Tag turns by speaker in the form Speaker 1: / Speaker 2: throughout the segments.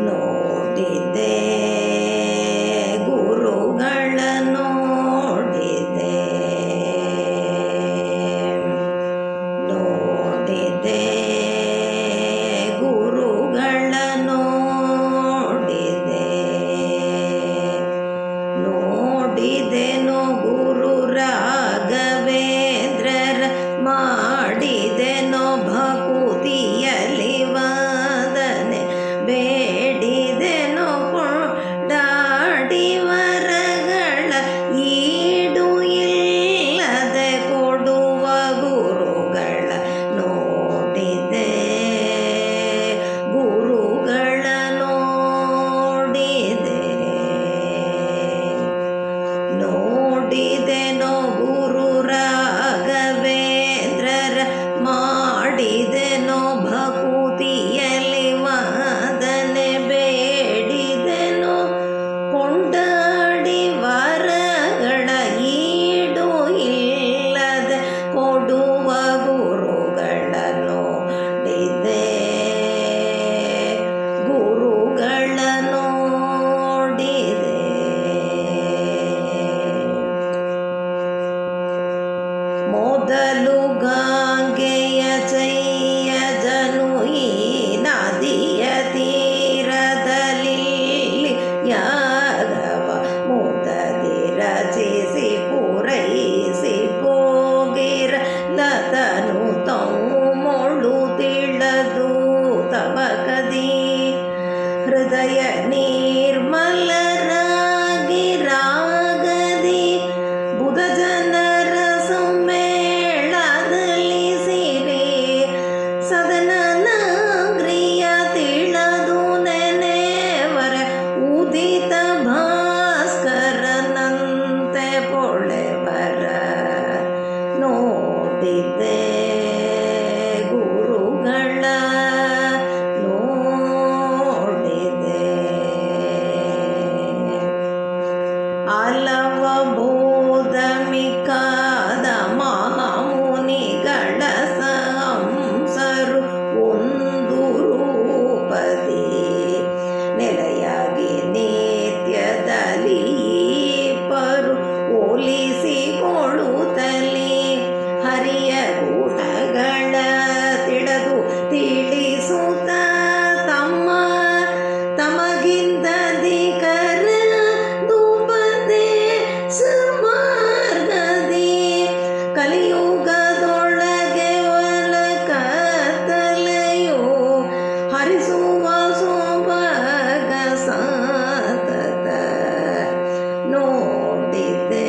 Speaker 1: ನೋಡಿದೆ ಗುರುಗಳ ನೋಡಿದೆ, ನೋಡಿದೆ ಗುರುಗಳ ನೋಡಿದೆ, ನೋಡಿದೆನೋ ಗುರು ರಾಘವೇಂದ್ರರ ಮಾಡಿದೆನೋ ಭಕುತಿಯಲ್ಲಿ ವಾದನೆ ಬೇಡಿದೆನೋ ಕೊಂಡಾಡಿ ವರಗಳ ಈಡು ಇಲ್ಲದೆ ಕೊಡುವ ಗುರುಗಳ ನೋಡಿದೆ, ಗುರುಗಳ ನೋಡಿದೆ, ನೋಡಿದೆನೋ ಗುರು ರಾಘವೇಂದ್ರರ ಮಾಡಿದೆನೋ ಭಕುತಿಯಲ್ಲಿ ವಾದನೆ ಬೇಡಿದೆನೋ ಕೊಂಡಾಡಿ ವರಗಳ ಈಡು ಇಲ್ಲದೆ ಕೊಡುವ ಗುರುಗಳ ನೋಡಿದೆ, ಗುರುಗಳ ನೋಡಿದೆ. ಮೊದಲು ಗಂಗೆಯ ಜನು ಈ ನದಿಯ ತೀರದಲ್ಲಿ ಯಾಗವ ಮುದದಿ ರಚಿಸಿ ಪೂರೈಸಿ ಹೋಗಿರ ಲತನು ತಮ್ಮೊಳು ತಿಳದು ತವಕದಿ ಹೃದಯ ನಿರ್ಮಲರಾಗಿ ರಾಗದಿ ಬುಧ ಜನರ ಸಮ್ಮೇಳದಲ್ಲಿ ಸಿರಿ ಸದನಗ್ರಿಯ ತಿಳದು ನೆನೆವರ ಉದಿತ ಭಾಸ್ಕರನಂತೆ ಪೊಳೆವರ ನೋಡಿದೆ, ಗುರುಗಳ ನೋಡಿದೆ. ಅಲವ ಬೋಧಮಿಕಾದ ಮಹಾಮುನಿಗಳ ಸಂಸರು ಒಂದು ರೂಪದಿ ನೆಲೆಯಾಗಿ ನಿತ್ಯದಲ್ಲಿ ಪರು ಹೋಲಿಸಿಕೊಳ್ಳುತ್ತಲಿ ಹರಿಯ ಗುಣಗಳ ತಿಳಿದು ತಿಳಿಸುತ್ತ ತಮ್ಮ ತಮಗಿಂದಧಿಕರ ದುಪದೆ ಸಮಾರ್ಗದಿ ಕಲಿಯುಗದೊಳಗೆ ಒಲ ಕತ್ತಲೆಯೋ ಹರಿಸುವ ಸೊಬಗ ಸಾತತ ನೋಡಿದೆ,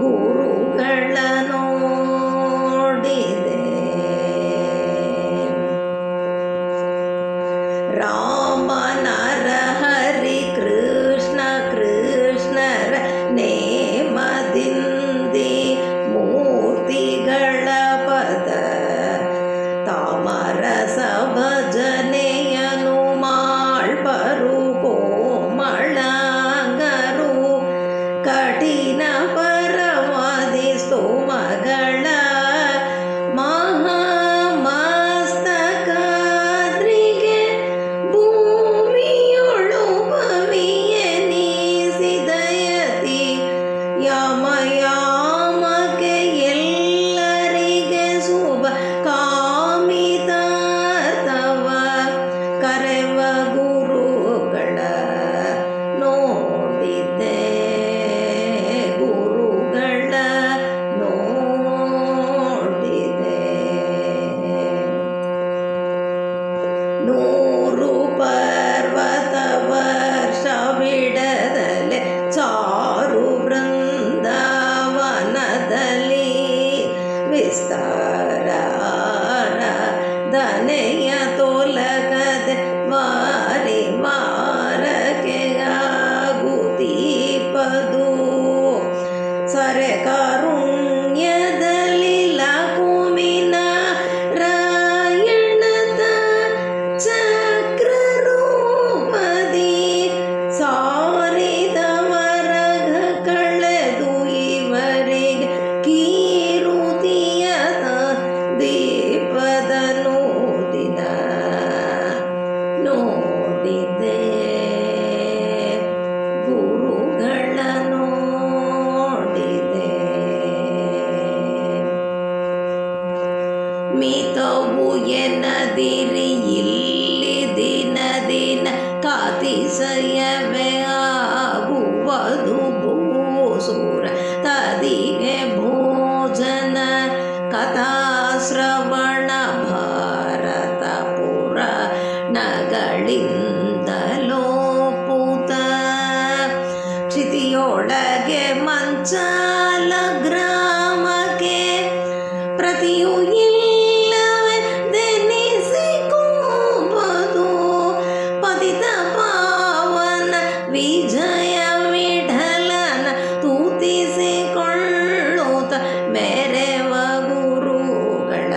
Speaker 1: ಗುರುಗಳ ನೋಡಿದೆ. ರಾಮ ನರ ಹರಿ ಕೃಷ್ಣ ಕೃಷ್ಣರ ನೇಮದಿಂದಿ ಮೂರ್ತಿಗಳ ಪದ ತಾಮರಸ ಭಜನೆಯನು ಮಾಳ್ಪರು ಕೋಮಳಂಗರು ಕಠಿಣ ಪರವಾದಿ ಸ್ತೋಮಗಳ ಮಹಾಮಸ್ತಕಾದ್ರಿಗೆ ಭೂಮಿಯೊಳು ಭವಿಯನಿಸಿದಯತಿ ಯಾಮಯಾಮಕ್ಕೆ ಎಲ್ಲರಿಗೆ ಶುಭ ಕಾಮಿತಾರ್ಥವ ಕರೆವ ಗುರುಗಳ ನೋಡಿದೆ, ಗುರುಗಳ ನೋಡಿದೆ. ನೂರು ಪರ್ವತ ವರ್ಷ ಬಿಡದಲೆ ಚಾರು ಬೃಂದಾವನದಲ್ಲಿ ವಿಸ್ತಾರ ದನೆಯ ತೋಲಗದೆ ಮಾರಿ ಮಾರಕೆ ಆಗುತ್ತೀಪದು ಸರೆ ಕಾರುಣ್ಯದಲ್ಲಿ ಲಕುಮಿನ ರಾಯಣದ ಚಕ್ರರೂಪದಿ ಸಾರಿದವರಗ ಕಳೆದು ಇವರಿಗೆ ಕೀರು ಮಿತವು ಎನ್ನದಿರಿ ಇಲ್ಲಿ ದಿನ ದಿನ ಕಾತಿಸಯವೇ ಆಗುವುದು ಭೂಸೂರ ತದಿಗೆ ಭೋಜನ ಕಥಾಶ್ರವಣ ಭಾರತ ಪುರಾಣಗಳಿಂದಲೋ ಪೂತ ಕ್ಷಿತಿಯೊಳಗೆ ಮಂಚಾಲ ಗ್ರಾಮಕ್ಕೆ ಪ್ರತಿಯೂ ಇಲ್ಲವೆಂದೆನಿಸಿಕೊಳ್ಳುವುದು ಪತಿತ ಪಾವನ ವಿಜಯ ವಿಠಲನ ತೂತಿಸಿಕೊಳ್ಳುತ್ತ ಮೆರೆವ ಗುರುಗಳ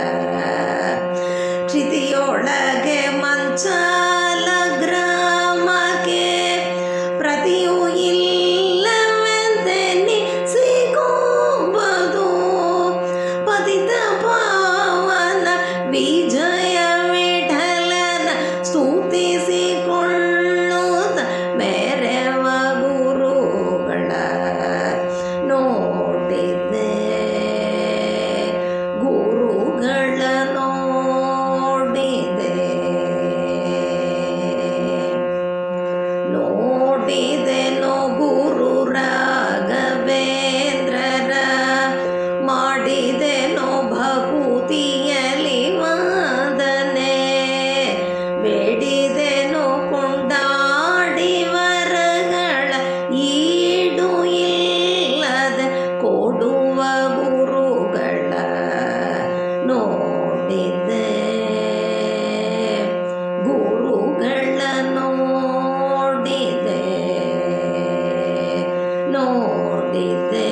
Speaker 1: ಕ್ಷಿತಿಯೊಳಗೆ ಮಂಚಾಲ ಗ್ರಾಮಕ್ಕೆ ಪ್ರತಿಯೂ ಇಲ್ಲವೆಂದೆನಿಸಿಕೊಳ್ಳುವುದು ಪತಿತ ಪಾವನ ವಿಜಯ ವಿಠಲನ ಸ್ತುತಿಸಿಕೊಳ್ಳುತ್ತ ಮೆರೆವ ಗುರುಗಳ ನೋಡಿದೆ ಗುರುಗಳ ನೋಡಿದೆನೋ ಗುರು ರಾಘವೇಂದ್ರರ ಮಾಡಿದೆನೋ ಭಕುತಿಯಲಿ ವಾದನೆ ಬೇಡಿದೆನೋ ಕೊಂಡಾಡಿ ವರಗಳ ಈಡು ಇಲ್ಲದೆ ಕೊಡುವ ಗುರುಗಳ ನೋಡಿದೆ ಗುರುಗಳ ನೋಡಿದೆ